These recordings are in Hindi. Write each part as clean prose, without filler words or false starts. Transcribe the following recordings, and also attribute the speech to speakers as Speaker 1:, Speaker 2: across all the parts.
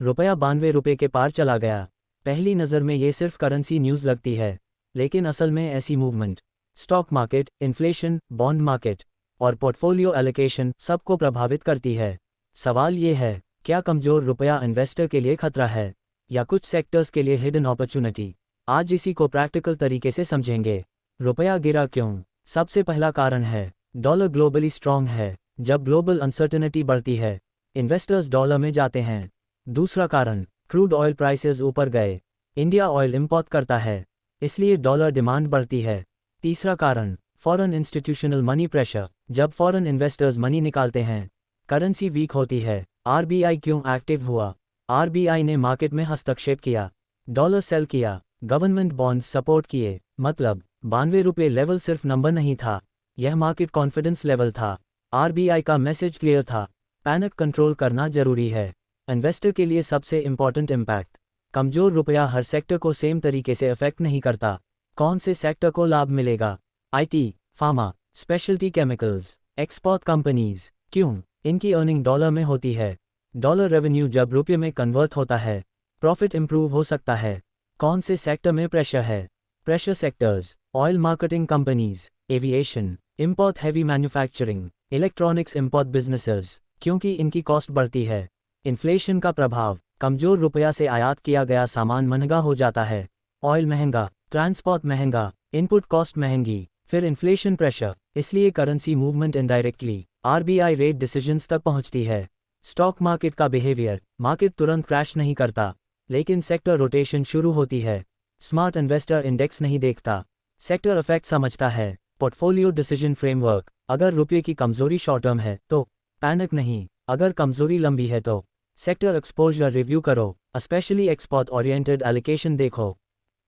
Speaker 1: रुपया 92 रुपये के पार चला गया। पहली नज़र में ये सिर्फ करेंसी न्यूज़ लगती है, लेकिन असल में ऐसी movement stock market, inflation, bond market और पोर्टफोलियो एलोकेशन सबको प्रभावित करती है। सवाल ये है, क्या कमज़ोर रुपया इन्वेस्टर के लिए खतरा है या कुछ सेक्टर्स के लिए हिडन अपॉर्चुनिटी? आज इसी को प्रैक्टिकल तरीके से समझेंगे। रुपया गिरा क्यों? सबसे पहला कारण है, डॉलर ग्लोबली स्ट्रॉन्ग है। जब ग्लोबल अनसर्टेनिटी बढ़ती है, इन्वेस्टर्स डॉलर में जाते हैं। दूसरा कारण, क्रूड ऑयल प्राइसेस ऊपर गए। इंडिया ऑयल इंपोर्ट करता है, इसलिए डॉलर डिमांड बढ़ती है। तीसरा कारण, फॉरेन इंस्टीट्यूशनल मनी प्रेशर। जब फॉरेन इन्वेस्टर्स मनी निकालते हैं, करेंसी वीक होती है। आरबीआई क्यों एक्टिव हुआ? आरबीआई ने मार्केट में हस्तक्षेप किया, डॉलर सेल किया, गवर्नमेंट बॉन्ड्स सपोर्ट किए। मतलब 92 रुपये लेवल सिर्फ नंबर नहीं था, यह मार्केट कॉन्फिडेंस लेवल था। आरबीआई का मैसेज क्लियर था, पैनिक कंट्रोल करना जरूरी है। इन्वेस्टर के लिए सबसे इंपॉर्टेंट इम्पैक्ट, कमजोर रुपया हर सेक्टर को सेम तरीके से अफेक्ट नहीं करता। कौन से सेक्टर को लाभ मिलेगा? IT, pharma, speciality chemicals, export companies. क्यों? इनकी अर्निंग डॉलर में होती है। डॉलर रेवेन्यू जब रुपये में कन्वर्ट होता है, प्रॉफिट इंप्रूव हो सकता है। कौन से सेक्टर में प्रेशर है? Pressure sectors, oil marketing companies, aviation, import heavy manufacturing, electronics import businesses, क्योंकि इनकी कॉस्ट बढ़ती है। इन्फ्लेशन का प्रभाव, कमजोर रुपया से आयात किया गया सामान महंगा हो जाता है। ऑयल महंगा, ट्रांसपोर्ट महंगा, इनपुट कॉस्ट महंगी, फिर इन्फ्लेशन प्रेशर। इसलिए currency movement indirectly RBI rate decisions तक पहुंचती है। स्टॉक मार्केट का बिहेवियर, मार्केट तुरंत क्रैश नहीं करता, लेकिन सेक्टर रोटेशन शुरू होती है। स्मार्ट इन्वेस्टर इंडेक्स नहीं देखता, सेक्टर इफेक्ट समझता है। पोर्टफोलियो डिसीजन फ्रेमवर्क, अगर रुपये की कमजोरी शॉर्ट टर्म है तो पैनिक नहीं, अगर कमजोरी लंबी है तो सेक्टर एक्सपोजर रिव्यू करो, स्पेशली एक्सपोर्ट ओरिएंटेड एलोकेशन देखो।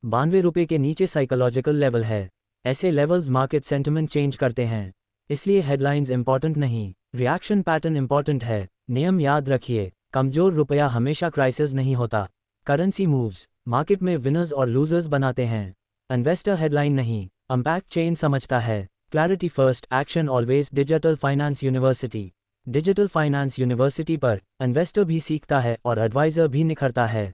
Speaker 1: 92 रुपये के नीचे साइकोलॉजिकल लेवल है। ऐसे लेवल्स मार्केट सेंटिमेंट चेंज करते हैं, इसलिए हेडलाइंस इंपॉर्टेंट नहीं, रिएक्शन पैटर्न इंपॉर्टेंट है। नियम याद रखिए, कमजोर रुपया हमेशा क्राइसिस नहीं होता। करेंसी मूव्स मार्केट में विनर्स और लूजर्स बनाते हैं, इन्वेस्टर हेडलाइन नहीं, इम्पैक्ट चेन समझता है। Clarity first, action always. Digital finance university. Digital finance university पर इन्वेस्टर भी सीखता है और एडवाइजर भी निखरता है।